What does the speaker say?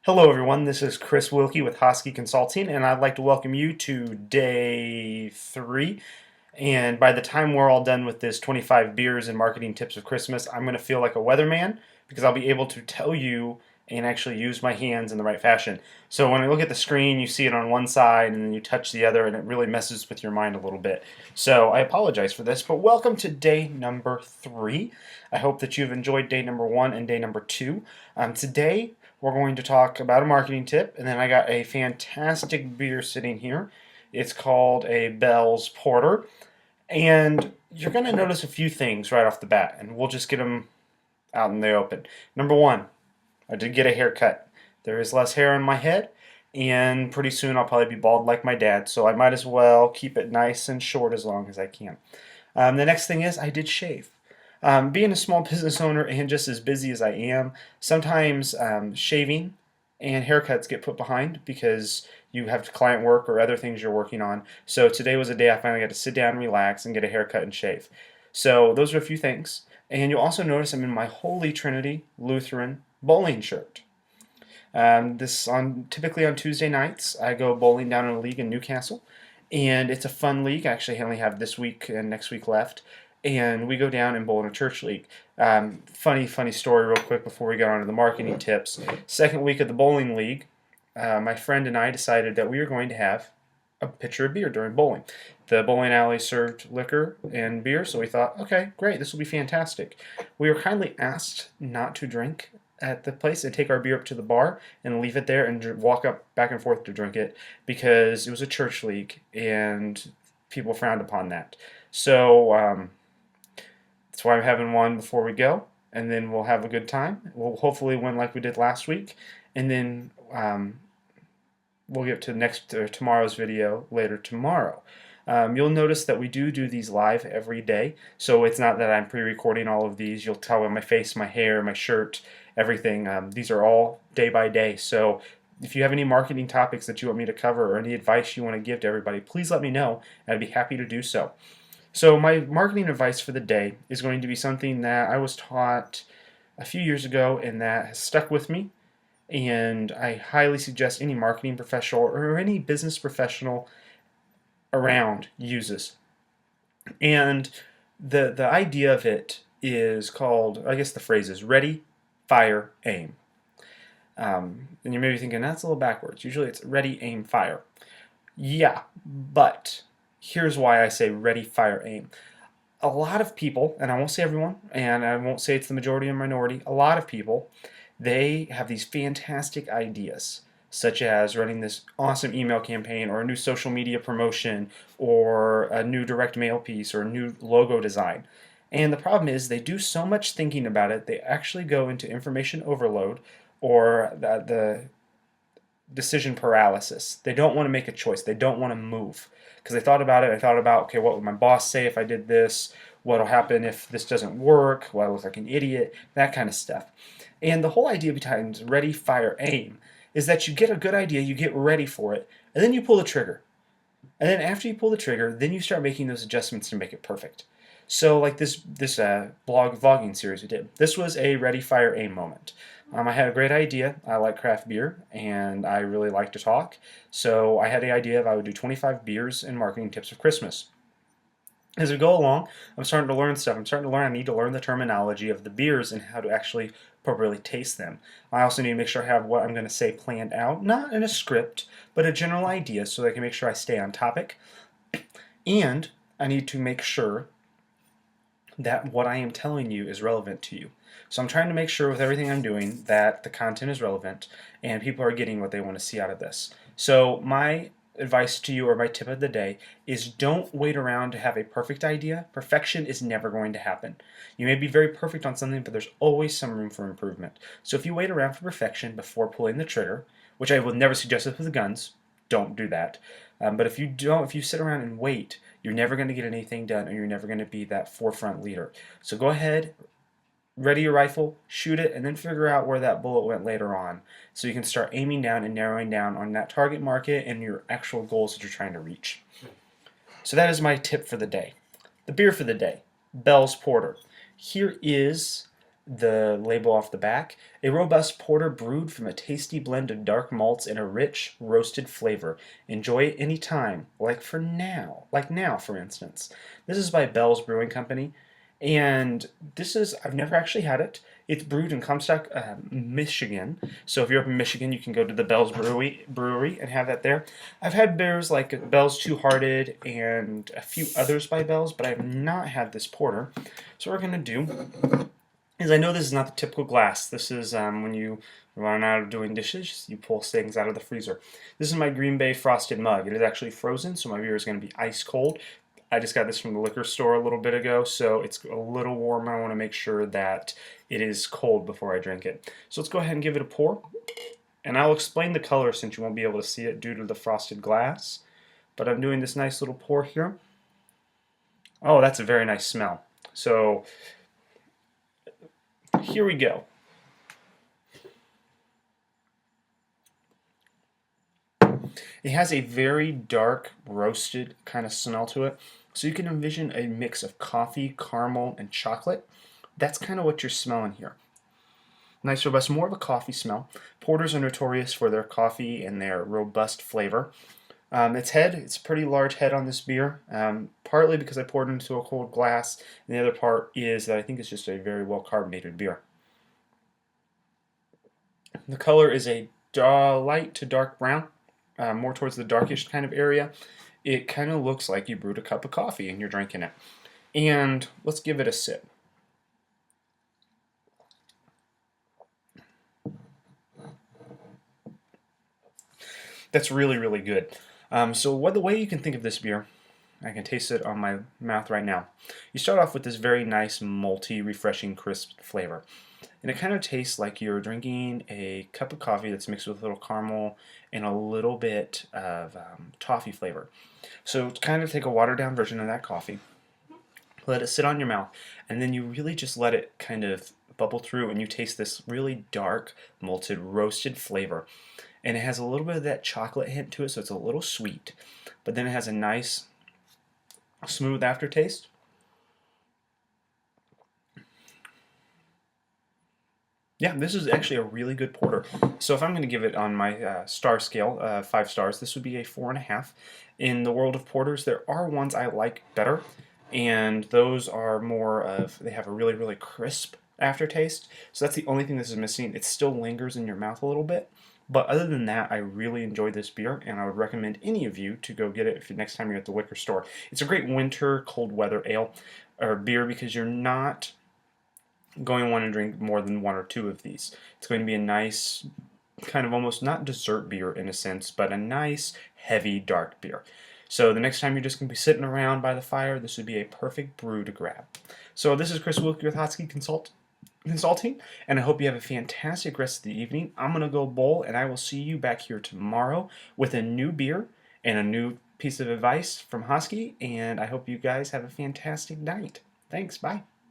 Hello, everyone. This is Chris Wilkie with Hosky Consulting, and I'd like to welcome you to day 3. And by the time we're all done with this 25 beers and marketing tips of Christmas, I'm going to feel like a weatherman because I'll be able to tell you and actually use my hands in the right fashion. So when I look at the screen, you see it on one side and then you touch the other, and it really messes with your mind a little bit. So I apologize for this, but welcome to day number 3. I hope that you've enjoyed day number 1 and day number 2. Today, we're going to talk about a marketing tip, and then I got a fantastic beer sitting here. It's called a Bell's Porter, and you're going to notice a few things right off the bat, and we'll just get them out in the open. Number one, I did get a haircut. There is less hair on my head, and pretty soon I'll probably be bald like my dad, so I might as well keep it nice and short as long as I can. The next thing is I did shave. Being a small business owner and just as busy as I am, sometimes shaving and haircuts get put behind because you have client work or other things you're working on. So today was a day I finally got to sit down, relax, and get a haircut and shave. So those are a few things. And you'll also notice I'm in my Holy Trinity Lutheran bowling shirt. Typically on Tuesday nights, I go bowling down in a league in Newcastle, and it's a fun league. Actually, I only have this week and next week left, and we go down and bowl in a church league. Funny story, real quick, before we get on to the marketing tips. Second week of the bowling league, my friend and I decided that we were going to have a pitcher of beer during bowling. The bowling alley served liquor and beer, so we thought, okay, great, this will be fantastic. We were kindly asked not to drink at the place and take our beer up to the bar and leave it there and walk up back and forth to drink it because it was a church league and people frowned upon that. So that's why I'm having one before we go, and then we'll have a good time. We'll hopefully win like we did last week, and then we'll get to tomorrow's video later tomorrow. You'll notice that we do these live every day, so it's not that I'm pre-recording all of these. You'll tell by my face, my hair, my shirt, everything. These are all day by day, so if you have any marketing topics that you want me to cover or any advice you want to give to everybody, please let me know, and I'd be happy to do so. So my marketing advice for the day is going to be something that I was taught a few years ago and that has stuck with me, and I highly suggest any marketing professional or any business professional around uses. And the idea of it is called, I guess the phrase is ready, fire, aim. And you may be thinking, that's a little backwards. Usually it's ready, aim, fire. Yeah, but here's why I say ready, fire, aim. A lot of people, and I won't say everyone, and I won't say it's the majority or minority, a lot of people, they have these fantastic ideas, such as running this awesome email campaign or a new social media promotion or a new direct mail piece or a new logo design. And the problem is they do so much thinking about it, they actually go into information overload or the decision paralysis. They don't want to make a choice. They don't want to move. Because I thought about it. I thought about, okay, what would my boss say if I did this? What'll happen if this doesn't work? Will I look like an idiot? That kind of stuff. And the whole idea behind ready, fire, aim is that you get a good idea, you get ready for it, and then you pull the trigger. And then after you pull the trigger, then you start making those adjustments to make it perfect. So like this blog vlogging series we did, this was a ready, fire, aim moment. I had a great idea. I like craft beer, and I really like to talk. So I had the idea of I would do 25 beers and marketing tips of Christmas. As we go along, I'm starting to learn stuff. I'm starting to learn I need to learn the terminology of the beers and how to actually appropriately taste them. I also need to make sure I have what I'm going to say planned out, not in a script, but a general idea so that I can make sure I stay on topic. And I need to make sure that what I am telling you is relevant to you. So I'm trying to make sure with everything I'm doing that the content is relevant and people are getting what they want to see out of this. So my advice to you, or my tip of the day, is don't wait around to have a perfect idea. Perfection is never going to happen. You may be very perfect on something, but there's always some room for improvement. So if you wait around for perfection before pulling the trigger, which I would never suggest with the guns, don't do that. But if you sit around and wait, you're never going to get anything done, and you're never going to be that forefront leader. So go ahead, ready your rifle, shoot it, and then figure out where that bullet went later on, so you can start aiming down and narrowing down on that target market and your actual goals that you're trying to reach. So that is my tip for the day. The beer for the day, Bell's Porter. Here is the label off the back. A robust porter brewed from a tasty blend of dark malts and a rich roasted flavor. Enjoy it anytime, like now, for instance. This is by Bell's Brewing Company, and I've never actually had it. It's brewed in Comstock, Michigan. So if you're up in Michigan, you can go to the Bell's Brewery and have that there. I've had beers like Bell's Two Hearted and a few others by Bell's, but I have not had this porter. So what we're gonna do is, I know this is not the typical glass. This is when you run out of doing dishes, you pull things out of the freezer. This is my Green Bay frosted mug. It is actually frozen, so my beer is going to be ice cold. I just got this from the liquor store a little bit ago, so it's a little warm. I want to make sure that it is cold before I drink it. So let's go ahead and give it a pour. And I'll explain the color since you won't be able to see it due to the frosted glass. But I'm doing this nice little pour here. Oh, that's a very nice smell. So here we go. It has a very dark roasted kind of smell to it. So you can envision a mix of coffee, caramel, and chocolate. That's kind of what you're smelling here. Nice, robust, more of a coffee smell. Porters are notorious for their coffee and their robust flavor. It's a pretty large head on this beer, partly because I poured it into a cold glass, and the other part is that I think it's just a very well carbonated beer. The color is a light to dark brown, more towards the darkish kind of area. It kind of looks like you brewed a cup of coffee and you're drinking it. And let's give it a sip. That's really, really good. So the way you can think of this beer, I can taste it on my mouth right now. You start off with this very nice, malty, refreshing, crisp flavor. And it kind of tastes like you're drinking a cup of coffee that's mixed with a little caramel and a little bit of toffee flavor. So kind of take a watered down version of that coffee, let it sit on your mouth, and then you really just let it kind of bubble through, and you taste this really dark, malted, roasted flavor. And it has a little bit of that chocolate hint to it, so it's a little sweet. But then it has a nice, smooth aftertaste. Yeah, this is actually a really good porter. So if I'm going to give it on my star scale, 5 stars, this would be a 4.5. In the world of porters, there are ones I like better, and those are they have a really, really crisp aftertaste. So that's the only thing this is missing. It still lingers in your mouth a little bit. But other than that, I really enjoyed this beer, and I would recommend any of you to go get it next time you're at the liquor store. It's a great winter, cold weather ale or beer because you're not going to want to drink more than 1 or 2 of these. It's going to be a nice, kind of almost not dessert beer in a sense, but a nice, heavy, dark beer. So the next time you're just going to be sitting around by the fire, this would be a perfect brew to grab. So this is Chris Wilkie with Hotsky Consulting, and I hope you have a fantastic rest of the evening. I'm going to go bowl, and I will see you back here tomorrow with a new beer and a new piece of advice from Hosky, and I hope you guys have a fantastic night. Thanks, bye.